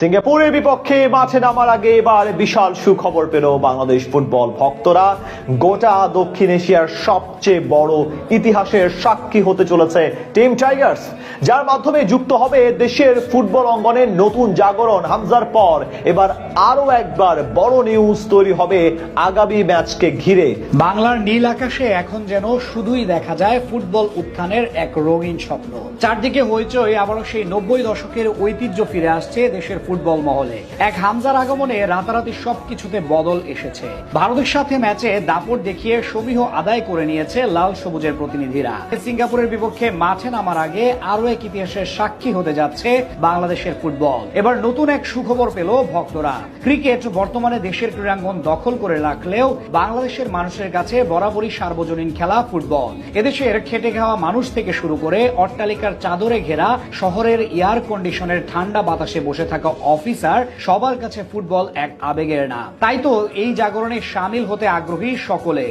সিঙ্গাপুরের বিপক্ষে মাঠে নামার আগে এবার বিশাল সুখবর পেল বাংলাদেশ ফুটবল ভক্তরা। গোটা দক্ষিণ এশিয়ার সবচেয়ে বড় ইতিহাসের সাক্ষী হতে চলেছে টিম টাইগার্স, যার মাধ্যমে যুক্ত হবে দেশের ফুটবল অঙ্গনের নতুন জাগরণ। হামজার পর এবার আরো একবার বড় নিউজ তৈরি হবে আগামী ম্যাচকে ঘিরে। বাংলার নীল আকাশে এখন যেন শুধুই দেখা যায় ফুটবল উত্থানের এক রঙিন স্বপ্ন। চারদিকে হইচই, আবারও সেই 90 দশকের ঐতিহ্য ফিরে আসছে দেশের ফুটবল মহলে। এক হামজার আগমনে রাতারাতি সবকিছুতে বদল এসেছে। ভারতের সাথে ম্যাচে দাপট দেখিয়ে সমীহ আদায় করে নিয়েছে লাল সবুজের প্রতিনিধিরা। সিঙ্গাপুরের বিপক্ষে মাঠে নামার আগে আরো এক ইতিহাসের সাক্ষী হতে যাচ্ছে বাংলাদেশের ফুটবল। এবার নতুন এক সুখবর পেল ভক্তরা। ক্রিকেট বর্তমানে দেশের ক্রীড়াঙ্গন দখল করে রাখলেও বাংলাদেশের মানুষের কাছে বরাবরই সার্বজনীন খেলা ফুটবল। এদেশের খেটে খাওয়া মানুষ থেকে শুরু করে অট্টালিকার চাদরে ঘেরা শহরের এয়ার কন্ডিশনের ঠান্ডা বাতাসে বসে থাকা অফিসার, সবার কাছে ফুটবল এক আবেগের নাম। তাই তো এই জাগরণে সামিল হতে আগ্রহী সকলে।